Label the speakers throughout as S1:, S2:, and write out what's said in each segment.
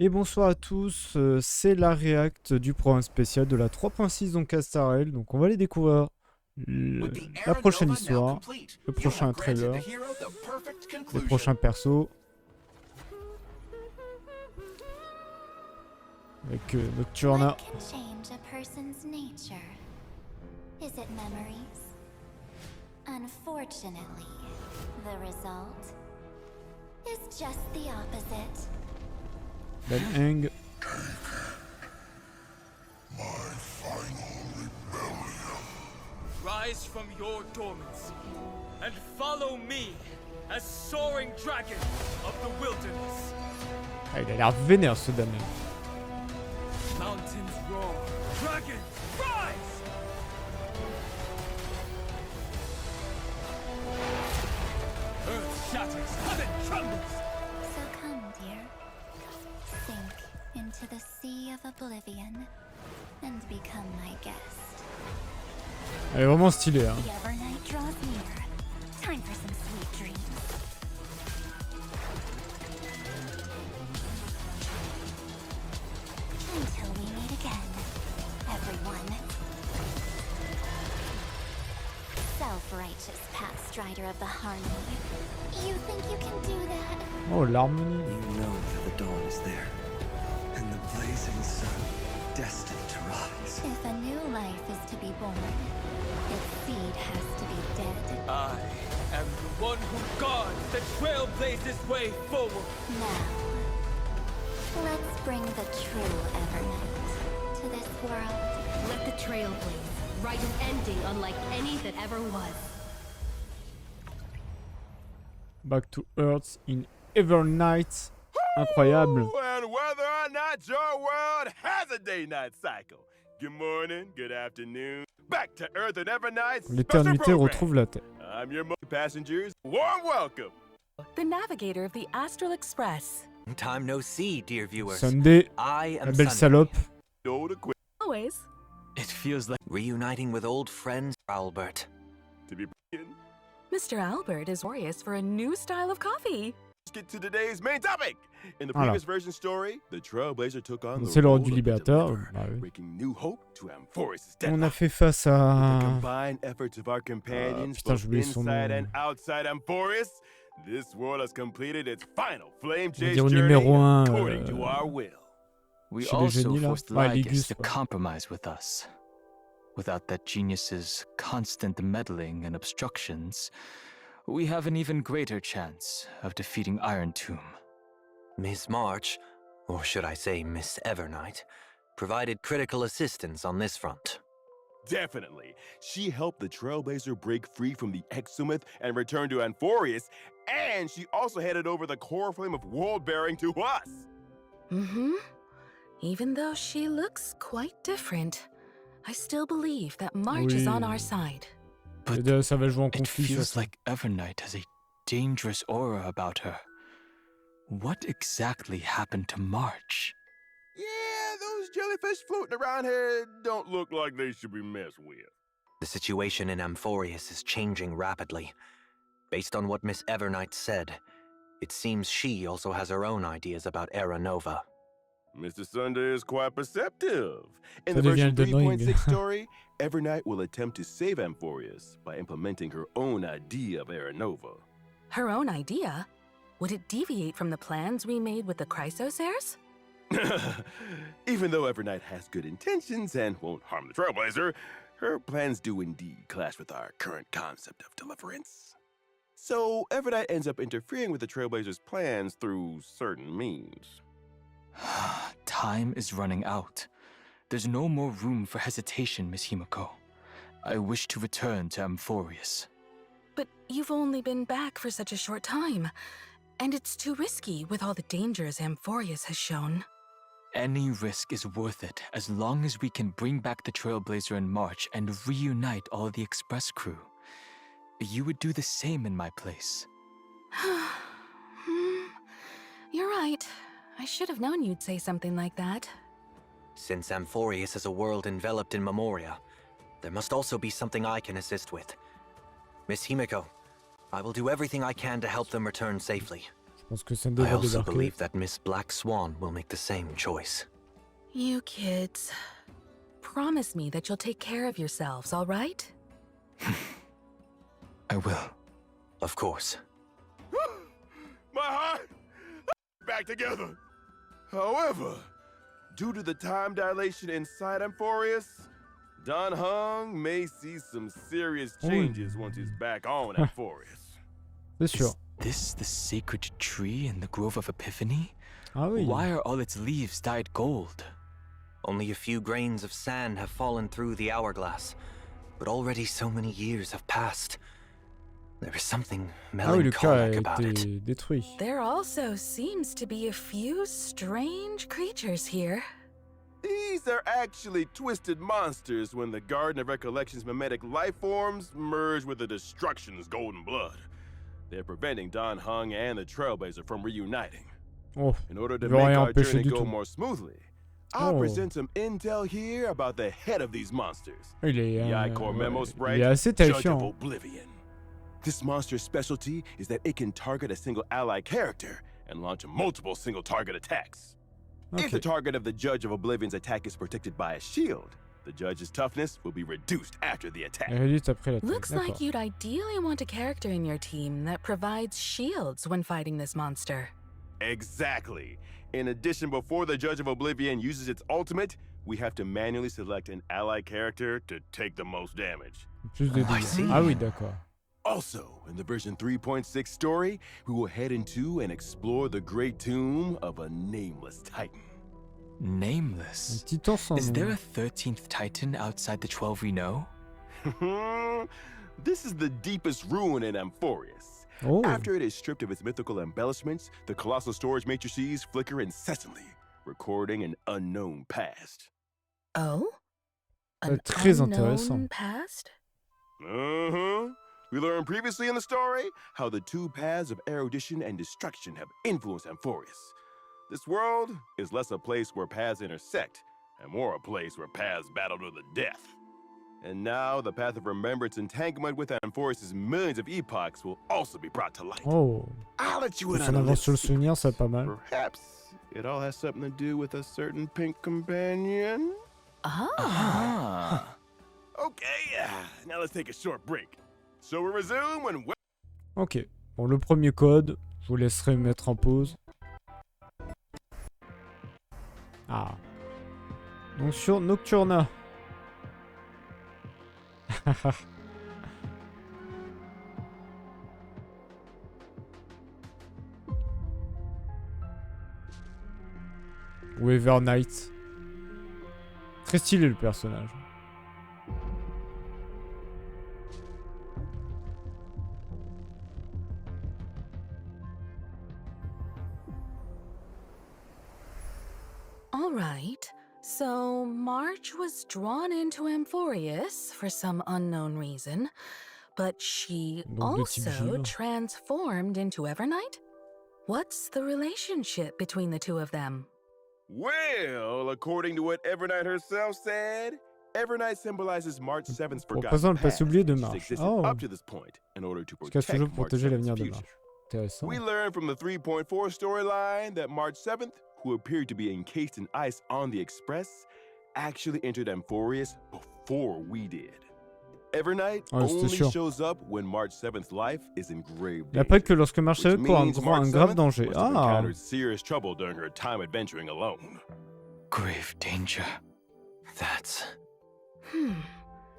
S1: Et bonsoir à tous, c'est la réact du programme spécial de la 3.6 donc à Starel. Donc on va aller découvrir la prochaine histoire, le prochain trailer, les prochains persos. Avec Nocterna.
S2: Unfortunately, the result is just the opposite.
S1: Dan Heng.
S3: My final rebellion.
S4: Rise from your dormancy and follow me as soaring dragon of the wilderness.
S1: Ah, il a l'air vénère ce Dan Heng.
S4: Mountains roar, dragons rise! Earth shatters, heaven trembles!
S2: So come, dear. Sink into the sea of oblivion and become my guest.
S1: Elle est vraiment stylée, hein.
S2: The Evernight draws near. Time for some sweet dreams. Until we meet again, everyone. Self-righteous pathstrider of the harmony. You think you can do that?
S1: Oh, l'harmonie.
S5: You know that the dawn is there, and the blazing sun destined to rise.
S2: If a new life is to be born, its seed has to be dead.
S4: I am the one who guards the trailblazer's way forward.
S2: Now, let's bring the true Evernight to this world.
S6: Let the trail blaze, write an ending unlike any that ever was.
S1: Back to Earth in Evernight. Incroyable.
S7: And whether or not your world has a day-night cycle. Good morning, good afternoon. Back to Earth and Evernight.
S1: L'éternité retrouve la Terre.
S7: I'm your passengers. Warm welcome.
S8: The navigator of the Astral Express.
S5: Time no see, dear viewers.
S1: Sunday,
S5: I
S1: la
S5: am
S1: belle
S5: Sunday.
S1: salope.
S7: No to quit.
S8: Always.
S4: It feels like
S5: Reuniting with old friends, Albert.
S7: To be
S8: Mr. Albert is notorious for a new style of coffee.
S7: let's get to today's main topic. In the
S1: Voilà.
S7: previous version story, the Trailblazer took on the
S1: C'est l'heure
S7: role
S1: du
S7: of a
S1: libérateur.
S7: deliverer,
S1: Bah oui.
S7: bringing new hope to Amphoris'
S1: On a
S7: deadline.
S1: fait face
S7: With the
S1: à...
S7: combined efforts of our companions,
S1: putain,
S7: both
S1: j'ai oublié son
S7: inside
S1: nom.
S7: and outside Amphoris, this world has completed its final flame
S1: On va
S7: chase
S1: dire au
S7: journey
S1: numéro 1.
S7: according to our will.
S4: we
S1: Chez les
S4: also
S1: génies, là.
S4: forced
S1: Ouais,
S4: Lygus
S1: Lygus,
S4: to
S1: quoi.
S4: compromise with us. Without that genius's constant meddling and obstructions, we have an even greater chance of defeating Iron Tomb.
S5: Miss March, or should I say Miss Evernight, provided critical assistance on this front.
S7: Definitely. She helped the Trailblazer break free from the Exumeth and return to Amphoris, and she also headed over the core flame of world bearing to us.
S8: Mm-hmm. Even though she looks quite different, I still believe that March is on
S1: Oui.
S8: our side.
S4: But
S1: Ça va jouer en
S4: it
S1: conflit.
S4: feels
S1: ça.
S4: like Evernight has a dangerous aura about her. What exactly happened to March?
S7: Yeah, those jellyfish floating around here don't look like they should be messed with.
S5: The situation in Amphoris is changing rapidly. Based on what Miss Evernight said, it seems she also has her own ideas about Era Nova.
S7: Mr. Sunday is quite perceptive. In
S1: Ça
S7: the
S1: devient
S7: version
S1: annoying.
S7: 3.6 story, Evernight will attempt to save Amphoris by implementing her own idea of Era Nova.
S8: Her own idea? Would it deviate from the plans we made with the Chrysosairs?
S7: Even though Evernight has good intentions and won't harm the Trailblazer, her plans do indeed clash with our current concept of deliverance. So Evernight ends up interfering with the Trailblazer's plans through certain means.
S4: Time is running out. There's no more room for hesitation, Miss Himiko. I wish to return to Amphoris.
S8: But you've only been back for such a short time, and it's too risky with all the dangers Amphoris has shown.
S4: Any risk is worth it as long as we can bring back the Trailblazer in March and reunite all the Express crew. You would do the same in my place.
S8: You're right. I should have known you'd say something like that.
S5: Since Amphoris is a world enveloped in memoria, there must also be something I can assist with. Miss Himiko, I will do everything I can to help them return safely.
S1: pense que ça ne
S5: I
S1: devrait
S5: also
S1: débarquer.
S5: believe that Miss Black Swan will make the same choice.
S8: You kids, promise me that you'll take care of yourselves, all right?
S4: I will.
S5: Of course.
S7: My heart back together. However, due to the time dilation inside Amphorius, Dan Heng may see some serious changes once he's back on Amphorius.
S1: C'est sûr.
S4: Is this the sacred tree in the Grove of Epiphany?
S1: Ah oui.
S4: Why are all its leaves dyed gold?
S5: Only a few grains of sand have fallen through the hourglass, but already so many years have passed. There is something
S1: Ah oui, le cœur a
S5: melancholic about it.
S1: été détruit.
S8: There also seems to be a few strange creatures here.
S7: These are actually twisted monsters when the Garden of Recollection's mimetic life forms merge with the Destruction's golden blood. They're preventing Dan Heng and the Trailblazer from reuniting.
S1: Oh,
S7: In order to
S1: ils vont
S7: make
S1: rien
S7: our
S1: empêcher
S7: journey
S1: du
S7: go
S1: tout.
S7: more smoothly, I'll
S1: Oh.
S7: present some intel here about the head of these monsters.
S1: Il est,
S7: The Ichor Memo
S1: il
S7: Sprite,
S1: est assez
S7: Judge of
S1: terrifiant.
S7: Oblivion. This monster's specialty is that it can target a single ally character and launch multiple single target attacks. If the
S1: Ok.
S7: target of the Judge of Oblivion's attack is protected by a shield, the Judge's toughness will be reduced after the attack.
S1: Elle réduite après l'attaque.
S8: Looks like
S1: D'accord.
S8: you'd ideally want a character in your team that provides shields when fighting this monster.
S7: Exactly. In addition, before the Judge of Oblivion uses its ultimate, we have to manually select an ally character to take the most damage.
S1: Plus de
S5: I
S1: dégâts.
S5: see.
S1: Ah oui, d'accord.
S7: Also, in the version 3.6 story, we will head into and explore the great tomb of a nameless titan.
S1: Un
S4: Nameless.
S1: titan sans
S4: Is
S1: nom.
S4: there a 13th Titan outside the 12 we know?
S7: This is the deepest ruin in Amphorius.
S1: Oh,
S7: After it is stripped of its mythical embellishments, the colossal storage matrices flicker incessantly, recording an unknown past.
S8: Oh?
S1: C'est
S8: An
S1: très
S8: unknown
S1: intéressant.
S8: past?
S7: We learned previously in the story how the two paths of erudition and destruction have influenced Amphorius. This world is less a place where paths intersect, and more a place where paths battle to the death. And now the path of remembrance entanglement with Amphorius' millions of epochs will also be brought to light.
S1: Oh,
S7: I'll let you in
S1: si
S7: on
S1: on
S7: a
S1: avance sur le
S7: little
S1: souvenir, c'est pas mal.
S7: Perhaps it all has something to do with a certain pink companion?
S4: Ah.
S7: Okay, now let's take a short break. So we resume when...
S1: Ok. Bon, le premier code, je vous laisserai mettre en pause. Ah. Donc sur Nocturna. Ou Evernight. Très stylé le personnage.
S8: All right. So March was drawn into Amphorius for some unknown reason, but she
S1: Donc de type
S8: also
S1: Gilles.
S8: transformed into Evernight? What's the relationship between the two of them?
S7: Well, according to what Evernight herself said, Evernight symbolizes March 7th's
S1: Pour
S7: forgotten
S1: présent, le
S7: past,
S1: passé oublié de
S7: which has
S1: March.
S7: existed
S1: Oh.
S7: up to this point in order to
S1: Parce qu'elle a
S7: protect
S1: toujours
S7: March
S1: protégé
S7: 7th's
S1: l'avenir de
S7: future.
S1: March. Intéressant.
S7: We learned from the 3.4 storyline that March 7th, who appeared to be encased in ice on the Express, actually entered Amphorius before we did. Evernight
S1: Ouais, c'était
S7: only
S1: sûr.
S7: shows up when March 7th's life is in grave
S1: Il apparaît
S7: danger.
S1: que lorsque March
S7: Which
S1: court
S7: means
S1: un
S7: March
S1: grave
S7: 7th
S1: danger.
S7: must have
S1: Ah,
S7: encountered serious trouble during her time adventuring alone.
S4: Grave danger.
S5: That's...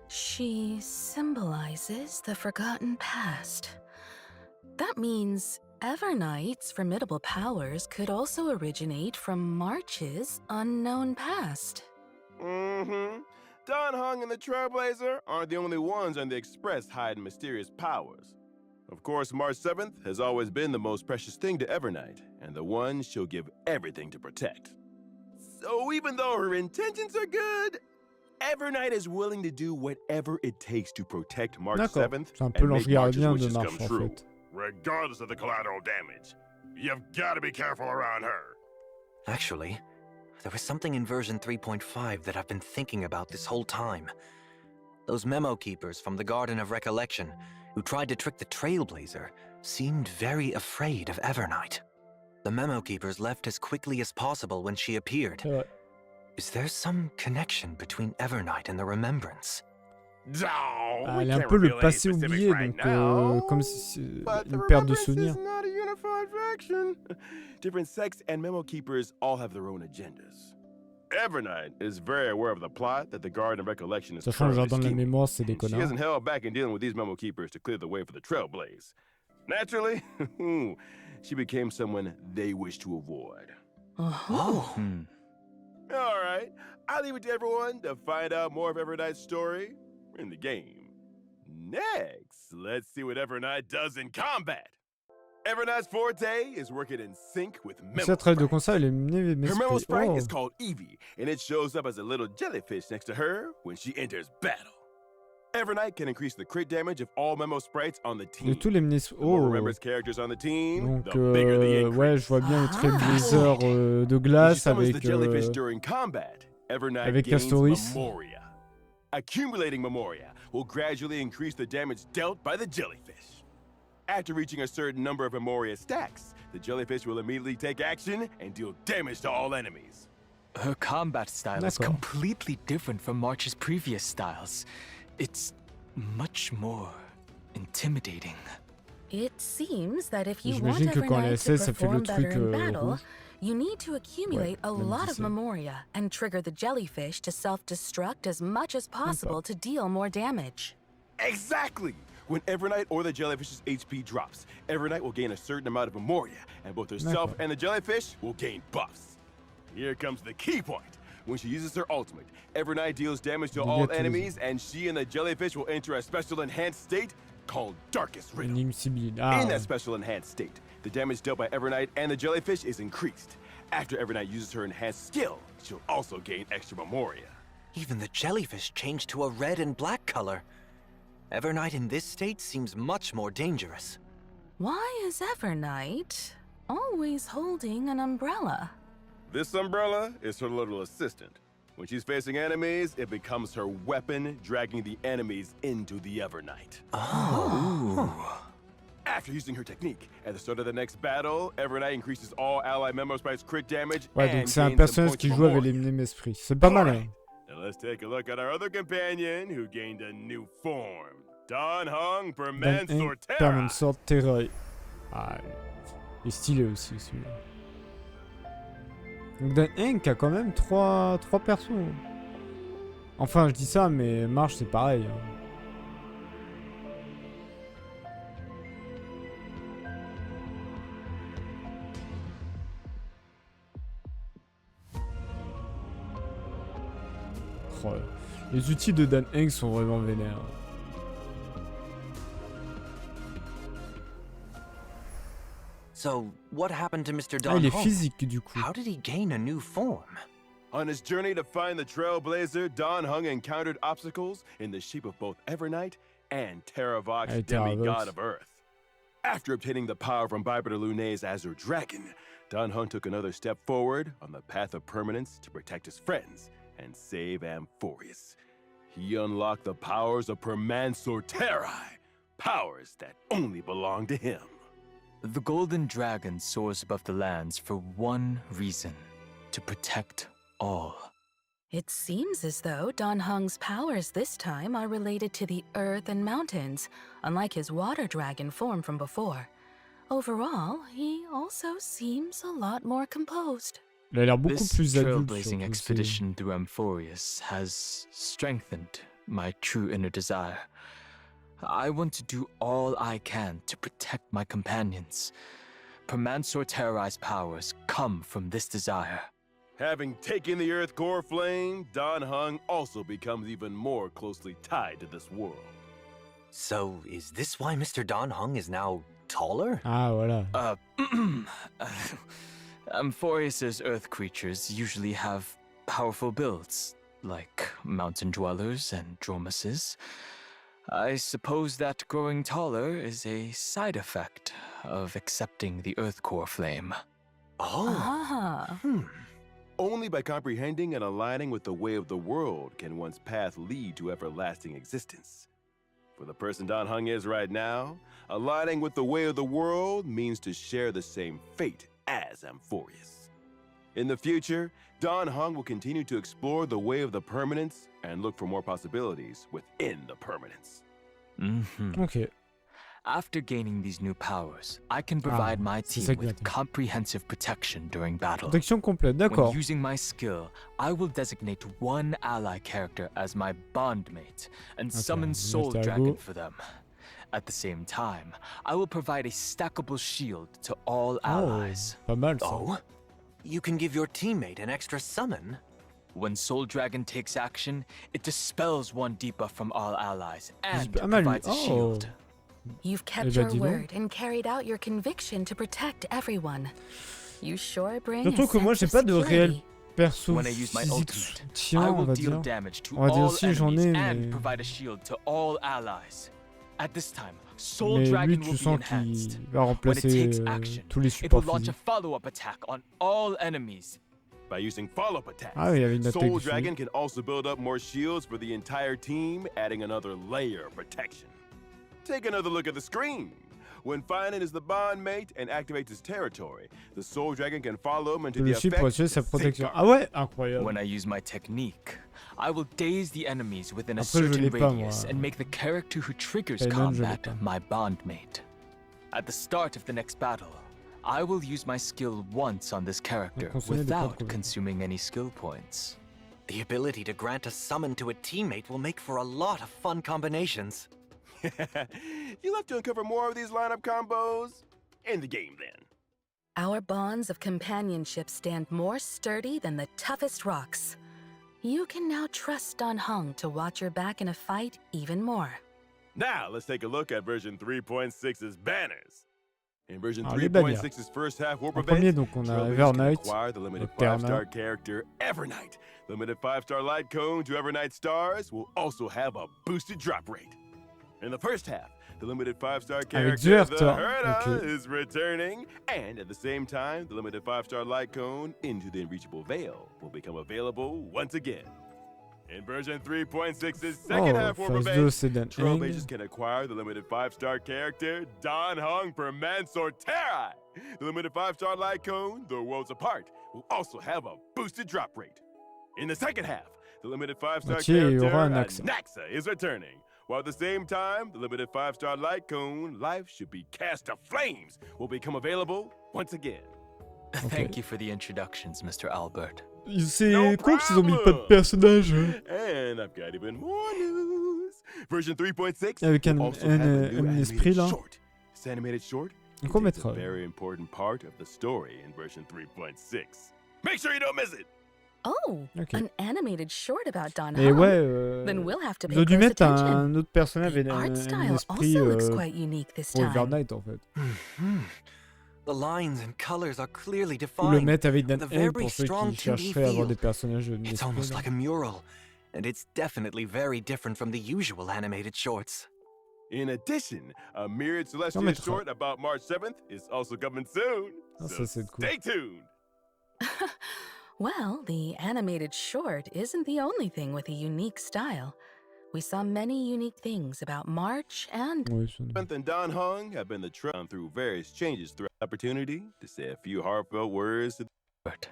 S8: She symbolizes the forgotten past. That means Evernight's formidable powers could also originate from March's unknown past.
S7: Mm-hmm. Dan Heng and the Trailblazer aren't the only ones on the Express hiding mysterious powers. Of course, March 7th has always been the most precious thing to Evernight, and the one she'll give everything to protect. So even though her intentions are good, Evernight is willing to do whatever it takes to protect March
S1: d'accord.
S7: 7th
S1: C'est un peu
S7: and
S1: l'ange
S7: make March's
S1: gardien de
S7: wishes
S1: March
S7: come
S1: en
S7: true,
S1: fait.
S7: regardless of the collateral damage. You've got to be careful around her.
S5: Actually, there was something in version 3.5 that I've been thinking about this whole time. Those memo keepers from the Garden of Recollection, who tried to trick the Trailblazer, seemed very afraid of Evernight. The memo keepers left as quickly as possible when she appeared.
S1: C'est vrai.
S5: Is there some connection between Evernight and the Remembrance?
S1: Ah, elle est un peu le passé oublié, donc comme si une perte de souvenirs.
S7: Not a unified faction. Different sects and memo keepers all have their own agendas. Evernight is very aware of the plot that the Guard and Recollection is
S1: Sachant le
S7: currently
S1: jardin de la
S7: scheming.
S1: mémoire, c'est des
S7: She
S1: connards.
S7: hasn't held back in dealing with these memo keepers to clear the way for the Trailblaze. Naturally, she became someone they wish to avoid.
S8: Oh.
S7: All right, I'll leave it to everyone to find out more of Evernight's story in the game. Next, let's see what Evernight does in combat. Evernight's forte is working in sync with memo
S1: Cette règle de
S7: sprites.
S1: concert, elle est menée
S7: Her memo sprite
S1: oh.
S7: is called Evie, and it shows up as a little jellyfish next to her when she enters battle. Evernight can increase the crit damage of all memo sprites on the
S1: De
S7: team.
S1: tous les menés.
S7: The more
S1: Oh.
S7: remembers characters on the team,
S1: Donc,
S7: the bigger the increase.
S1: ouais, je vois bien le Trailblazer de
S7: When she
S1: glace
S7: summons
S1: avec.
S7: the jellyfish during combat, Evernight
S1: avec
S7: gains
S1: Castoris.
S7: Memoria. Accumulating Memoria will gradually increase the damage dealt by the jellyfish. After reaching a certain number of Memoria stacks, the jellyfish will immediately take action and deal damage to all enemies.
S4: Her combat style is
S1: D'accord.
S4: completely different from March's previous styles. It's much more intimidating.
S8: It seems that if you want
S1: J'imagine que quand elle
S8: Evernight to
S1: essaie, ça fait le
S8: perform better
S1: truc
S8: in battle,
S1: rouge.
S8: you need to accumulate a
S1: même
S8: lot
S1: si
S8: of
S1: c'est-
S8: memoria and trigger the jellyfish to self-destruct as much as possible to deal more damage.
S7: Exactly! When Evernight or the jellyfish's HP drops, Evernight will gain a certain amount of Memoria, and both herself
S1: D'accord.
S7: and the jellyfish will gain buffs. Here comes the key point. When she uses her ultimate, Evernight deals damage to all
S1: Obligatoire.
S7: enemies, and she and the jellyfish will enter a special enhanced state called Darkest Riddle.
S1: Énigme Sibylle. Ah,
S7: In
S1: ouais.
S7: that special enhanced state, the damage dealt by Evernight and the jellyfish is increased. After Evernight uses her enhanced skill, she'll also gain extra Memoria.
S5: Even the jellyfish changed to a red and black color. Evernight in this state seems much more dangerous.
S8: Why is Evernight always holding an umbrella?
S7: This umbrella is her little assistant. When she's facing enemies, it becomes her weapon, dragging the enemies into the Evernight. After using her technique, at the start of the next battle, Evernight increases all ally memo sprites crit damage
S1: Ouais,
S7: and
S1: donc c'est un
S7: gains some
S1: personnage
S7: points
S1: qui
S7: of
S1: joue avec les
S7: Memoria.
S1: mêmes esprits. C'est pas mal, hein.
S7: Now let's take a look at our other companion who gained a new form. Dan Heng
S1: Dan
S7: Permanent
S1: Heng,
S7: Sortera.
S1: Permanent Sortera. Ah, il est stylé aussi, celui-là. Donc Dan Heng a quand même 3 persos. Enfin, je dis ça, mais Marche, c'est pareil. Hein. Oh, les outils de Dan Heng sont vraiment vénères.
S5: So, what happened to Mr.
S1: Ah,
S5: Dan
S1: il est
S5: Heng?
S1: physique du coup.
S5: How did he gain a new form?
S7: On his journey to find the Trailblazer, Dan Heng encountered obstacles in the shape of both Evernight and Terravox,
S1: Hey,
S7: demigod
S1: Terravox.
S7: of Earth. After obtaining the power from Bipeder Lune's Azure Dragon, Dan Heng took another step forward on the path of permanence to protect his friends and save Amphorius. He unlocked the powers of Permansorteri, powers that only belong to him.
S4: The Golden Dragon soars above the lands for one reason: to protect all.
S8: It seems as though Dan Heng's powers this time are related to the earth and mountains, unlike his water dragon form from before. Overall, he also seems a lot more composed.
S1: Il a l'air beaucoup
S4: This
S1: plus adulte.
S4: trailblazing
S1: surtout,
S4: expedition through Amphorius has strengthened my true inner desire. I want to do all I can to protect my companions. Permansorteri's powers come from this desire.
S7: Having taken the Earth Core Flame, Dan Heng also becomes even more closely tied to this world.
S5: So, is this why Mr. Dan Heng is now taller?
S1: Ah, voilà.
S4: Amphorius's earth creatures usually have powerful builds, like mountain dwellers and dromuses. I suppose that growing taller is a side effect of accepting the Earth Core Flame.
S5: Oh.
S8: Ah.
S7: Only by comprehending and aligning with the way of the world can one's path lead to everlasting existence. For the person Dan Heng is right now, aligning with the way of the world means to share the same fate as Amphorius. In the future, Dan Heng will continue to explore the way of the permanence and look for more possibilities within the permanence.
S1: Ok.
S4: After gaining these new powers, I can provide my
S1: c'est
S4: team
S1: ça que
S4: with
S1: j'attends.
S4: comprehensive protection during battle.
S1: Protection complète,
S4: When
S1: d'accord.
S4: using my skill, I will designate one ally character as my bondmate and summon Soul
S1: Alter
S4: Dragon
S1: Ego.
S4: for them. At the same time, I will provide a stackable shield to all
S1: Oh,
S4: allies.
S1: pas mal ça.
S5: Oh? You can give your teammate an extra summon?
S4: When Soul Dragon takes action, it dispels one debuff from all allies and
S1: pas mal,
S4: provides a
S1: oh.
S4: shield.
S8: You've kept
S1: Eh ben,
S8: your
S1: dis donc.
S8: word and carried out your conviction to protect everyone. You sure bring
S1: Surtout
S8: a
S1: que moi,
S8: sense
S1: j'ai
S8: of
S1: pas de réel
S8: security.
S1: perso
S4: When I use my
S1: physique
S4: ultimate,
S1: soutien,
S4: I
S1: on
S4: will
S1: va
S4: deal
S1: dire.
S4: damage to
S1: On va dire
S4: all
S1: aussi, j'en
S4: enemies
S1: ai,
S4: and
S1: mais...
S4: provide a shield to all allies. At this time, Soul
S1: Mais lui,
S4: Dragon
S1: tu
S4: will be
S1: sens
S4: enhanced.
S1: qu'il va
S4: When it
S1: remplacer
S4: takes action,
S1: tous les
S4: it will
S1: supports
S4: launch a
S1: physiques.
S4: follow-up attack on all enemies.
S7: By using follow-up attacks,
S1: Ah oui, il y avait une attaque
S7: Soul
S1: dessus.
S7: Dragon can also build up more shields for the entire team, adding another layer of protection. Take another look at the screen. When Finan is the bondmate and activates his territory, the Soul Dragon can follow him into
S1: Je
S7: the
S1: le suis pour assurer
S7: effect
S1: sa protection.
S7: Safeguard.
S1: Ah ouais, incroyable.
S4: When I use my technique, I will daze the enemies within a
S1: Après, je
S4: certain
S1: l'ai pas,
S4: radius
S1: moi.
S4: and make the character who triggers
S1: Finan, je l'ai
S4: combat
S1: pas.
S4: my bondmate. At the start of the next battle, I will use my skill once on this character
S1: consommer des
S4: without
S1: points de
S4: consuming any skill points.
S5: The ability to grant a summon to a teammate will make for a lot of fun combinations.
S7: You'll have to uncover more of these lineup combos in the game then.
S8: Our bonds of companionship stand more sturdy than the toughest rocks. You can now trust Dan Heng to watch your back in a fight even more.
S7: Now, let's take a look at version 3.6's banners. In version
S1: Alors, les bannières.
S7: 3.6's first half warp
S1: En premier,
S7: event,
S1: donc, on a
S7: Trailblazers can
S1: Evernight,
S7: acquire the limited
S1: Nocterna.
S7: 5-star character Evernight. Limited 5-star light cone to Evernight stars will also have a boosted drop rate. In the first half, the limited 5-star character
S1: Zerta.
S7: the Herta
S1: Ok.
S7: is returning, and at the same time, the limited 5-star light cone Into the Unreachable Veil will become available once again. In version 3.6's second
S1: Oh,
S7: half warp
S1: phase 2,
S7: event,
S1: c'est Dan Heng.
S7: Trailblazers can acquire the limited 5-star character Dan Heng per Mansorterai. The limited 5-star light cone, The Worlds Apart, will also have a boosted drop rate. In the second half, the limited 5-star
S1: Moitié, il y
S7: character
S1: aura un Naxa.
S7: Naxa is returning. While at the same time, the limited 5-star light cone, Life Should Be Cast to Flames, will become available once again.
S4: Thank you for the introductions, Mr. Albert.
S1: C'est
S7: No
S1: con qu'ils ont mis pas de
S7: problem.
S1: personnage.
S7: And I've got even more news. Version 3.6
S1: Avec
S7: will also have a new
S1: un esprit
S7: animated
S1: là.
S7: short. This animated short
S1: Un
S7: contains
S1: court-métrage.
S7: a very important part of the story in version 3.6. Make sure you don't miss it.
S8: Oh,
S1: Ok.
S8: an animated short about Dan
S1: Et
S8: Heng.
S1: ouais,
S8: Then we'll have to
S1: ils
S8: pay
S1: ont dû
S8: close
S1: mettre
S8: attention.
S1: un autre personnage avec
S8: The art
S1: un
S8: style
S1: esprit
S8: also looks quite unique this
S1: pour
S8: time.
S1: Evernight en fait.
S5: The lines and colors are clearly
S1: Ou le
S5: defined.
S1: mettre avec Dan
S5: with a
S1: Heng
S5: very
S1: pour ceux
S5: strong
S1: qui
S5: 2D
S1: chercheraient à avoir
S5: feel.
S1: des personnages
S5: It's
S1: d'esprit.
S5: almost
S1: là.
S5: like a mural, and it's definitely very different from the usual animated shorts.
S7: In addition, a Myriad Celestia
S1: mettra.
S7: short about March 7th is also coming soon.
S1: Ah,
S7: So
S1: ça, c'est cool.
S7: stay tuned.
S8: Well, the animated short isn't the only thing with a unique style. We saw many unique things about March and
S1: Ouais, ça-
S7: 7th and Dan Heng have been the trail through various changes throughout the opportunity to say a few heartfelt words to
S4: Albert.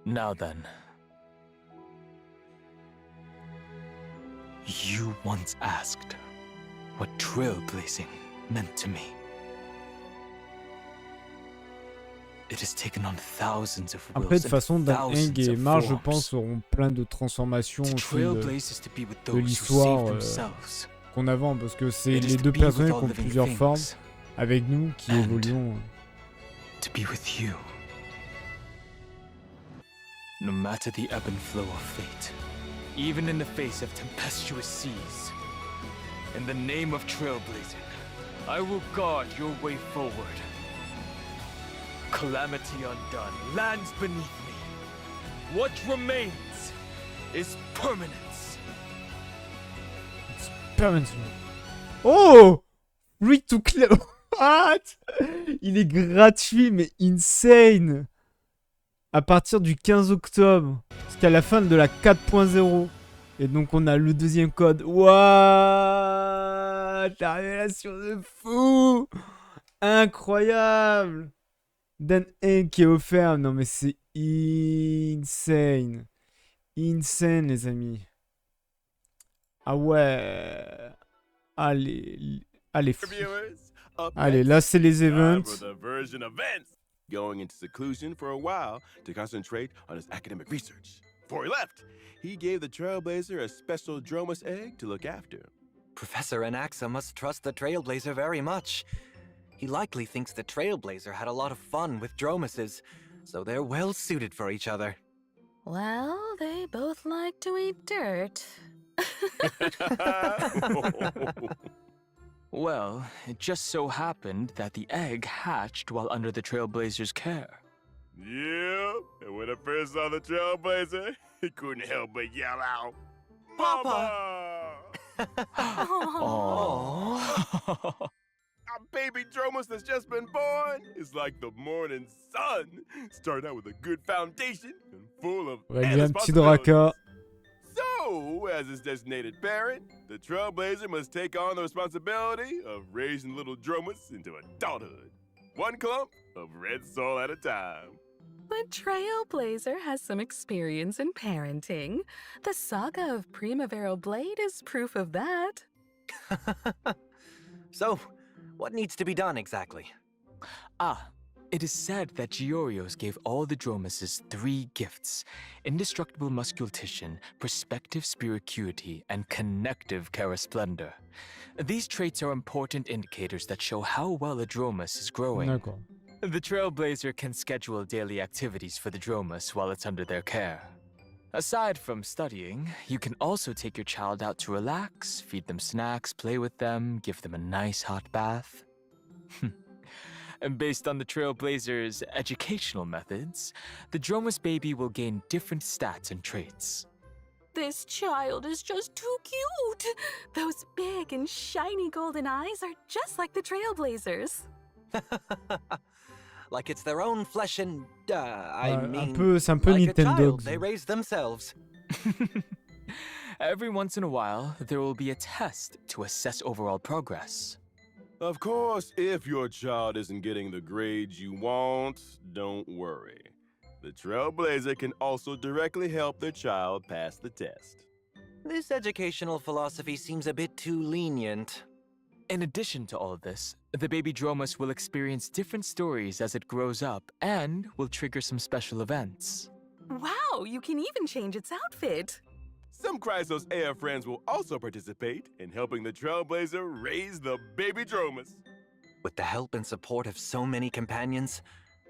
S4: Now then. You once asked what trailblazing meant to me. It has taken on thousands of
S1: Après, de
S4: wills
S1: toute
S4: and
S1: façon, Dan Heng
S4: thousands
S1: et
S4: of
S1: Marge, je
S4: forms.
S1: pense, auront plein de transformations
S4: To
S1: au fil de-
S4: trailblaze is to be with those who
S1: l'histoire,
S4: save themselves.
S1: qu'on avance, parce que c'est
S4: It is
S1: les
S4: to
S1: deux
S4: be with
S1: personnages
S4: all
S1: qui ont
S4: living
S1: plusieurs
S4: things.
S1: formes avec nous qui
S4: And-
S1: évoluons.
S4: To be with you. No matter the ebb and flow of fate, even in the face of tempestuous seas, in the name of trailblazing, I will guard your way forward. Calamity undone lands beneath me. What remains is permanence.
S1: Permanently. Oh! Free to clear. What? Il est gratuit, mais insane! À partir du 15 octobre, jusqu'à la fin de la 4.0. Et donc, on a le deuxième code. What? La révélation de fou! Incroyable! Dan Heng qui est offert. Non, mais c'est insane. Insane, les amis. Ah ouais. Allez, allez, fou.
S7: Reviewers, up
S1: Allez,
S7: next,
S1: là, c'est les
S7: time
S1: events.
S7: for the version events. Going into seclusion for a while to concentrate on his academic research. Before he left, he gave the Trailblazer a special Dromus egg to look after.
S5: Professor Anaxa must trust the Trailblazer very much. He likely thinks the Trailblazer had a lot of fun with Dromuses, so they're well suited for each other.
S8: Well, they both like to eat dirt.
S4: Well, it just so happened that the egg hatched while under the Trailblazer's care.
S7: Yeah, and when I first saw the Trailblazer, he couldn't help but yell out, Papa!
S4: Aww.
S7: Our baby Dromus that's just been born is like the morning sun. Start out with a good foundation and full of
S1: Ouais, il y a un petit Draka.
S7: So, as his designated parent, the Trailblazer must take on the responsibility of raising little Dromus into adulthood. One clump of red soil at a time.
S8: The Trailblazer has some experience in parenting. The saga of Primavera Blade is proof of that.
S5: So, what needs to be done exactly?
S4: It is said that Giorios gave all the Dromuses 3 gifts: indestructible musculation, perspective spiricuity, and connective charasplendor. These traits are important indicators that show how well a Dromus is growing.
S1: D'accord.
S4: The Trailblazer can schedule daily activities for the Dromus while it's under their care. Aside from studying, you can also take your child out to relax, feed them snacks, play with them, give them a nice hot bath. And based on the Trailblazer's educational methods, the Dromus baby will gain different stats and traits.
S8: This child is just too cute. Those big and shiny golden eyes are just like the Trailblazers.
S5: Like it's their own flesh and, I mean,
S1: c'est un peu
S5: like
S1: Nintendo.
S5: a child they raise themselves.
S4: Every once in a while, there will be a test to assess overall progress.
S7: Of course, if your child isn't getting the grades you want, don't worry. The Trailblazer can also directly help their child pass the test.
S5: This educational philosophy seems a bit too lenient.
S4: In addition to all of this, the baby Dromus will experience different stories as it grows up and will trigger some special events.
S8: Wow, you can even change its outfit.
S7: Some Chrysos AF friends will also participate in helping the Trailblazer raise the baby Dromus.
S5: With the help and support of so many companions,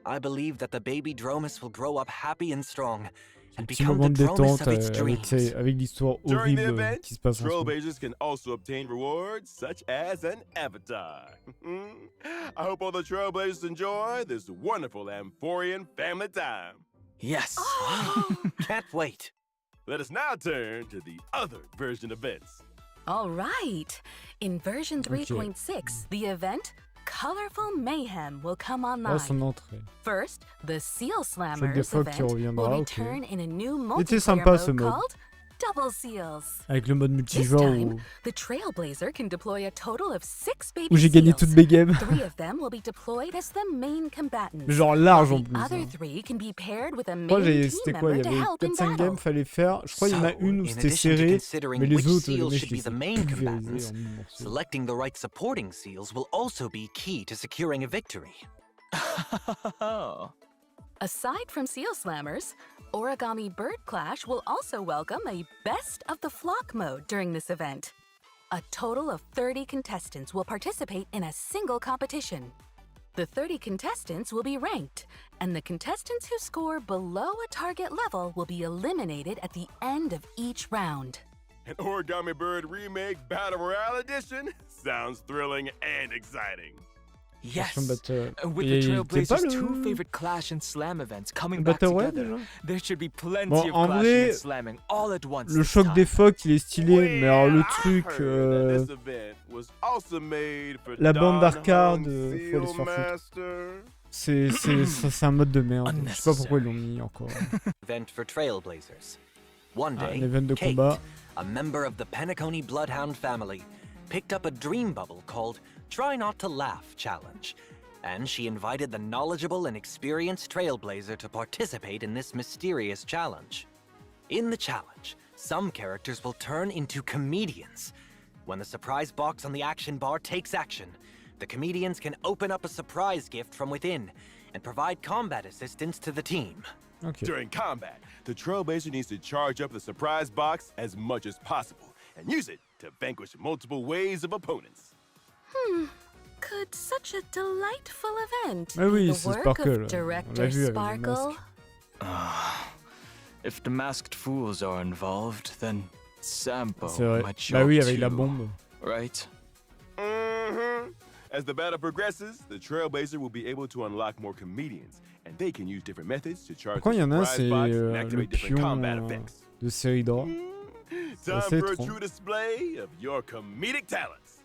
S5: I believe that the baby Dromus will grow up happy and strong and
S1: Petit
S5: become
S1: moment
S5: the
S1: de
S5: Dromus
S1: détente
S5: of its
S1: avec,
S5: dreams.
S1: avec l'histoire
S7: During the
S1: horrible
S7: event,
S1: qui se passe en ce moment.
S7: Trailblazers can also obtain rewards such as an avatar. I hope all the Trailblazers enjoy this wonderful Amphorian family time.
S4: Yes!
S5: Can't wait.
S7: Let us now turn to the other version events.
S8: All right. In version 3.6, the event Colorful Mayhem will come
S1: Oh,
S8: online.
S1: son entrée.
S8: First, the Seal
S1: Celle des
S8: Slammers
S1: phoques qui
S8: event
S1: reviendra,
S8: will
S1: ok.
S8: return in a new
S1: Il était
S8: multiplayer
S1: sympa ce
S8: mode
S1: mode.
S8: called Double Seals.
S1: Avec le mode
S8: This
S1: multijoueur
S8: time,
S1: où,
S8: the Trailblazer can deploy a total of 6 baby
S1: où j'ai gagné
S8: seals.
S1: toutes mes games.
S8: 3 of them will be deployed as the main combatants.
S1: Mais genre large en
S8: The
S1: plus.
S8: other
S1: Hein.
S8: 3 can be paired with a
S1: Je crois
S8: main
S1: que
S8: team
S1: c'était quoi? Il
S8: member
S1: y
S8: to
S1: avait
S8: help in
S1: 4-5 games,
S8: battle.
S1: fallait faire. Je crois qu'il y en a une où
S5: in
S1: c'était
S5: addition to
S1: serré,
S5: considering
S1: mais les
S5: which
S1: autres, les
S5: seals
S1: mecs,
S5: should
S1: je
S5: be the
S1: les
S5: main
S1: ai pulvérisés
S5: combatants,
S1: en mille morceaux.
S5: selecting the right supporting seals will also be key to securing a victory.
S8: Aside from Seal Slammers, Origami Bird Clash will also welcome a Best of the Flock mode during this event. A total of 30 contestants will participate in a single competition. The 30 contestants will be ranked, and the contestants who score below a target level will be eliminated at the end of each round.
S7: An Origami Bird Remake Battle Royale Edition sounds thrilling and exciting.
S4: Yes!
S1: Battle.
S4: With
S1: Et
S4: the
S1: il était pas
S4: Trailblazers'
S1: le-
S4: 2 favorite Clash and Slam events coming
S1: le
S4: back
S1: Battle Royale
S4: together,
S1: déjà.
S4: there should be plenty
S1: Bon,
S4: of
S1: en
S4: clashing
S1: vrai,
S4: and slamming all at once.
S1: Le
S4: this
S1: choc
S4: time.
S1: des phoques, il est stylé, mais alors le
S7: Well,
S1: truc,
S7: I heard that this event was also made for
S1: la bande
S7: Dan
S1: d'arcade,
S7: Heng
S1: faut aller se faire foutre.
S7: Sealmaster.
S1: C'est un mode de merde. Je sais pas pourquoi ils l'ont mis encore.
S5: Event for Trailblazers. One
S1: Ah,
S5: day,
S1: un event de
S5: Kate,
S1: combat.
S5: a member of the Penacony Bloodhound family, picked up a dream bubble called Try Not to Laugh Challenge and she invited the knowledgeable and experienced Trailblazer to participate in this mysterious challenge. In the challenge, some characters will turn into comedians. When the surprise box on the action bar takes action, the comedians can open up a surprise gift from within and provide combat assistance to the team.
S1: Ok.
S7: During combat, the Trailblazer needs to charge up the surprise box as much as possible and use it to vanquish multiple waves of opponents.
S8: Could such a delightful event
S1: Ah oui,
S8: be the
S1: c'est
S8: work
S1: Sparkle.
S8: of
S1: On
S8: Director
S1: l'a vu avec le
S8: Sparkle?
S1: masque.
S4: If the masked fools are involved, then Sampo
S1: C'est vrai.
S4: might show
S1: Bah oui,
S4: up
S1: avec la
S4: too,
S1: bombe.
S4: right?
S7: As the battle progresses, the Trailblazer will be able to unlock more comedians, and they can use different methods to charge
S1: Pourquoi il y
S7: the
S1: en a un,
S7: surprise
S1: c'est
S7: box and
S1: le
S7: activate different
S1: pion
S7: combat effects.
S1: de série d'or.
S7: Time
S1: assez
S7: for a
S1: étrange.
S7: true display of your comedic talents.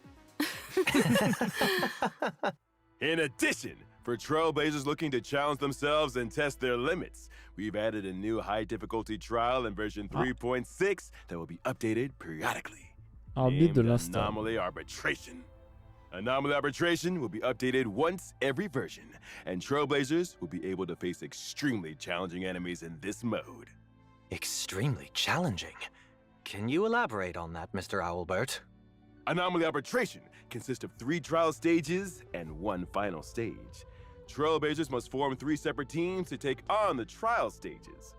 S7: In addition, for Trailblazers looking to challenge themselves and test their limits, we've added a new high difficulty trial in version 3.6 that will be updated periodically.
S1: Arbitre de
S7: named
S1: l'instant.
S7: Anomaly Arbitration. Anomaly Arbitration will be updated once every version, and Trailblazers will be able to face extremely challenging enemies in this mode.
S5: Extremely challenging. Can you elaborate on that, Mr. Owlbert?
S7: Anomaly Arbitration consists of 3 trial stages and 1 final stage. Trailblazers must form 3 separate teams to take on the trial stages.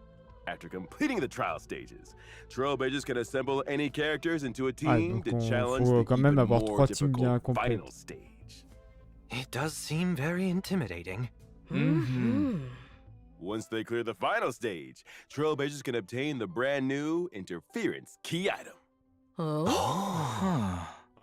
S7: After completing the trial stages, Trailblazers can assemble any characters into a team
S1: donc
S7: to
S1: on
S7: challenge
S1: faut
S7: the
S1: quand même
S7: even
S1: avoir
S7: more
S1: 3 teams bien
S7: difficult
S1: complètes.
S7: final stage.
S5: It does seem very intimidating.
S7: Once they clear the final stage, Trailblazers can obtain the brand new Interference key item.
S8: Oh.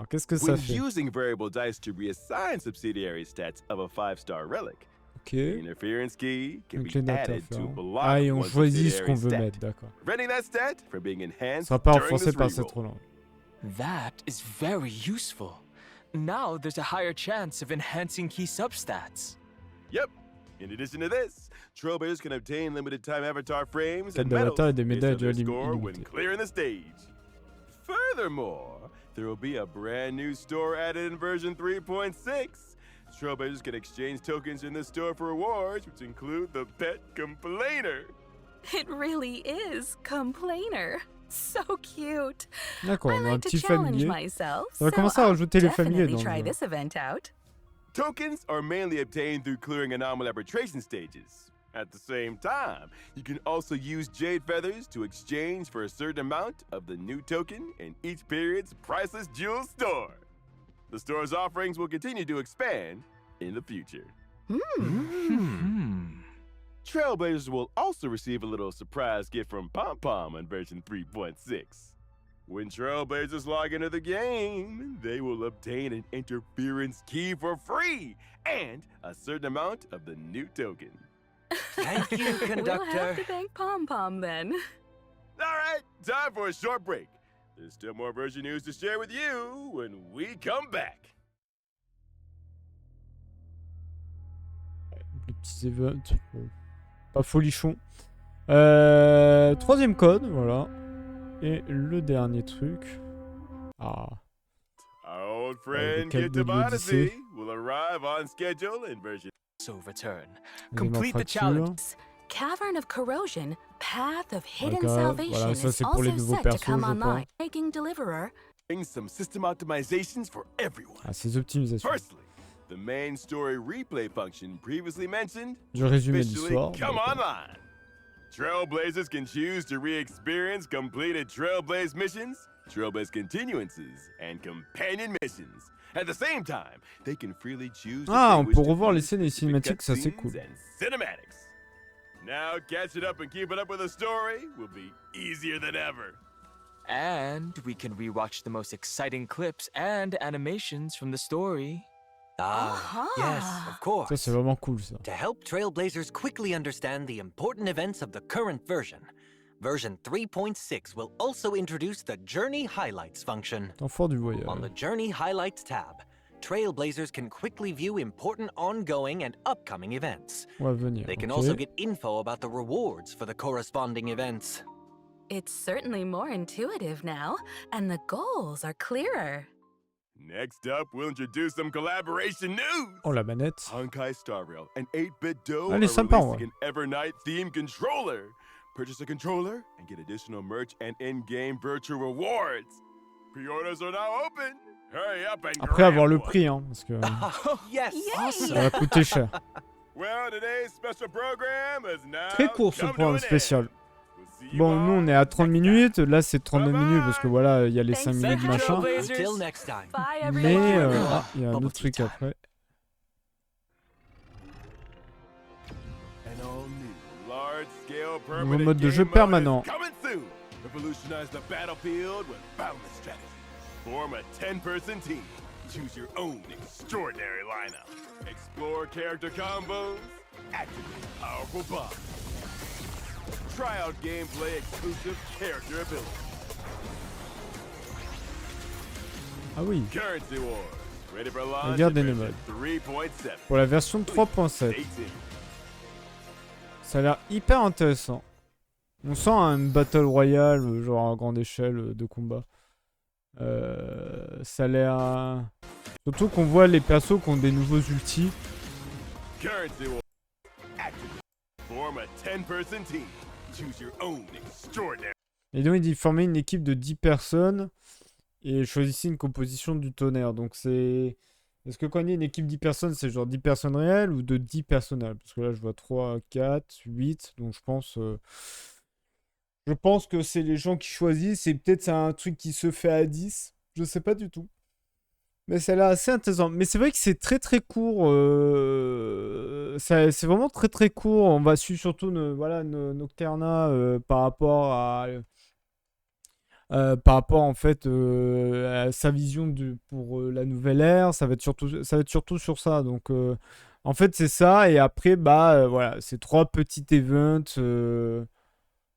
S1: Alors qu'est-ce que ça
S7: When
S1: fait?
S7: using variable dice to reassign subsidiary stats of a 5-star relic,
S1: Ok.
S7: the Interference key can
S1: Une
S7: be
S1: clé
S7: added to
S1: d'interférence.
S7: block
S1: Ah, et on
S7: one
S1: choisit ce qu'on
S7: subsidiary
S1: veut
S7: stat,
S1: mettre, d'accord.
S7: preventing that stat from being
S1: Ce
S7: enhanced
S1: sera pas
S7: during
S1: renforcé
S7: this
S1: par cette
S7: reroll.
S1: relance.
S4: That is very useful. Now there's a higher chance of enhancing key substats.
S7: Yep. In addition to this, Trailblazers can obtain limited time avatar frames
S1: Quête
S7: and medals
S1: d'avatar et des
S7: based
S1: médailles
S7: on their
S1: dual
S7: score when
S1: illimitées.
S7: clearing the stage. Furthermore, there will be a brand new store added in version 3.6. Trailblazers can exchange tokens in the store for rewards, which include the Pet Complainer.
S8: It really is Complainer. So cute.
S1: D'accord,
S8: I
S1: on a un
S8: like to
S1: petit
S8: challenge
S1: familier.
S8: myself,
S1: On va
S8: so
S1: commencer à
S8: I'll
S1: rajouter les familiers
S8: definitely
S1: dans
S8: try
S1: le jeu.
S8: this event out.
S7: Tokens are mainly obtained through clearing anomaly arbitration stages. At the same time, you can also use jade feathers to exchange for a certain amount of the new token in each period's priceless jewel store. The store's offerings will continue to expand in the future. Trailblazers will also receive a little surprise gift from Pom Pom in version 3.6. When Trailblazers log into the game, they will obtain an interference key for free and a certain amount of the new token.
S5: Thank you,
S8: We'll
S5: conductor.
S8: have to thank Pom Pom then.
S7: All right, time for a short break. There's still more version news to share with you when we come back.
S1: Les petits events. Bon. Pas folichon. Troisième code, voilà. Et le dernier truc. Ah.
S7: Our old
S1: le
S7: friend
S1: quête de
S7: Get to Odyssey
S1: l'Odyssée.
S7: will arrive on schedule in version.
S4: So return.
S1: Élément
S4: Complete the
S1: fracture.
S4: challenge.
S8: Cavern of Corrosion, Path of Hidden
S1: D'accord,
S8: Salvation
S1: voilà, ça,
S8: is
S1: c'est pour les
S8: also
S1: nouveaux
S8: set to
S1: persos,
S8: come
S1: je
S8: online.
S1: pense.
S8: Making Deliverer.
S7: Bring some system optimizations for everyone.
S1: Ah, ces optimisations.
S7: Firstly, the main story replay function previously mentioned
S1: Je résumé
S7: officially
S1: l'histoire.
S7: come
S1: d'accord.
S7: online. Trailblazers can choose to re-experience completed Trailblaze missions, Trailblaze continuances, and companion missions. At the same time, they can freely choose to
S1: Ah, on
S7: distinguish
S1: peut revoir les
S7: different
S1: scènes et
S7: specific
S1: cinématiques, ça c'est
S7: cutscenes
S1: cool.
S7: and cinematics. Now catching up and keeping up with the story will be easier than ever.
S4: And we can rewatch the most exciting clips and animations from the story.
S5: Yes, of course.
S1: Ça c'est vraiment cool ça.
S5: To help Trailblazers quickly understand the important events of the current version, version 3.6 will also introduce the Journey Highlights function.
S1: Temps fort du voyage.
S5: On the Journey Highlights tab, Trailblazers can quickly view important ongoing and upcoming events.
S1: On va venir.
S5: They can
S1: ok.
S5: also get info about the rewards for the corresponding events.
S8: It's certainly more intuitive now, and the goals are clearer.
S7: Next up, we'll introduce some collaboration news.
S1: Oh, la manette.
S7: Honkai Star Rail and 8-bit Dough
S1: Elle est
S7: are
S1: sympa,
S7: releasing an Evernight themed controller. Purchase a controller and get additional merch and in-game virtual rewards. Pre-orders are now open. Hurry up and
S1: Après,
S7: grab
S1: avoir le
S7: one.
S1: prix, hein, parce que
S5: Yes!
S1: ça va coûter cher.
S7: Well, today's special program is now
S1: Très court ce
S7: come to
S1: programme
S7: an
S1: spécial.
S7: end. We'll see you
S1: Bon, nous on est à 30
S7: all next
S1: minutes, là c'est 39 minutes parce que voilà, il y a les 5 minutes machin.
S5: Until next time.
S8: Bye,
S1: Mais
S8: everyone.
S1: il y a un autre truc après.
S7: An all-new, large-scale
S1: Nouveau
S7: permanent
S1: mode de jeu
S7: game mode
S1: permanent.
S7: is coming soon. Revolutionize the battlefield with boundless strategy. Form a 10-person team. Choose your own extraordinary lineup. Explore character combos. Activate powerful bombs. Try out gameplay exclusive character abilities.
S1: Ah oui,
S7: Currency Wars. Ready for launch
S1: Regardez
S7: in
S1: les
S7: version
S1: modes.
S7: 3.7.
S1: Pour la version 3.7.
S7: Stay tuned.
S1: Ça a l'air hyper intéressant. On sent un battle royale, genre à grande échelle de combat. Ça a l'air... Surtout qu'on voit les persos qui ont des nouveaux ultis.
S7: Currency Wars. Activate. Form a 10-person team. Choose your own extraordinary.
S1: Et donc il dit former une équipe de 10 personnes et choisissez une composition du tonnerre. Donc c'est... Est-ce que quand il y a une équipe 10 personnes, c'est genre 10 personnes réelles ou de 10 personnages? Parce que là je vois 3, 4, 8, donc je pense que c'est les gens qui choisissent et peut-être c'est un truc qui se fait à 10. Je sais pas du tout. Mais c'est là assez intéressant. Mais c'est vrai que c'est très très court. C'est vraiment très très court. On va suivre surtout Nocterna par rapport en fait à sa vision pour la nouvelle ère. Ça va être surtout sur ça. Donc en fait c'est ça. Et après voilà, c'est 3 petits events.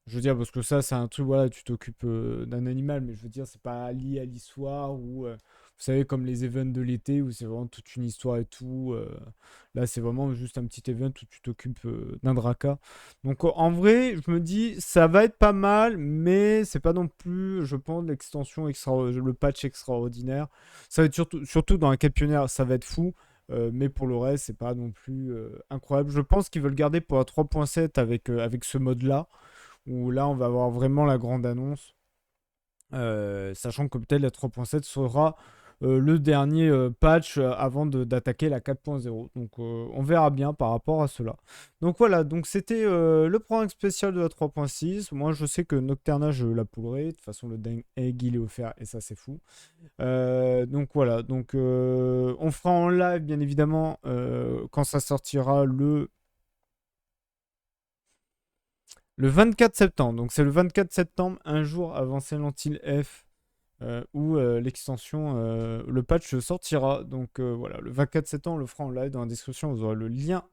S1: Je veux dire, parce que ça, c'est un truc, voilà, tu t'occupes d'un animal, mais je veux dire, c'est pas lié à l'histoire, ou, vous savez, comme les events de l'été, où c'est vraiment toute une histoire et tout. Là, c'est vraiment juste un petit event où tu t'occupes d'un draka. Donc, en vrai, je me dis, ça va être pas mal, mais c'est pas non plus, je pense, l'extension le patch extraordinaire. Ça va être surtout dans la Quête Pionnière, ça va être fou. Mais pour le reste, c'est pas non plus incroyable. Je pense qu'ils veulent garder pour la 3.7 avec ce mode-là, où là on va avoir vraiment la grande annonce, sachant que peut-être la 3.7 sera le dernier patch avant d'attaquer la 4.0. Donc on verra bien par rapport à cela. Donc voilà, donc c'était le programme spécial de la 3.6. Moi je sais que Nocterna je la poulerai, de toute façon le Dan Heng il est offert et ça c'est fou. Donc voilà, donc on fera en live bien évidemment quand ça sortira le 24 septembre, donc c'est le 24 septembre, un jour avant Silent Hill F, où l'extension, le patch sortira. Donc voilà, le 24 septembre, on le fera en live. Dans la description, vous aurez le lien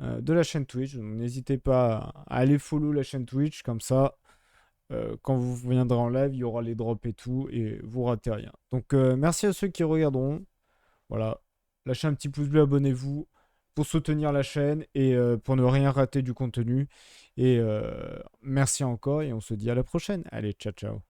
S1: de la chaîne Twitch. Donc n'hésitez pas à aller follow la chaîne Twitch, comme ça, quand vous viendrez en live, il y aura les drops et tout, et vous ratez rien. Donc merci à ceux qui regarderont. Voilà, lâchez un petit pouce bleu, abonnez-vous pour soutenir la chaîne et pour ne rien rater du contenu. Et merci encore et on se dit à la prochaine. Allez, ciao ciao.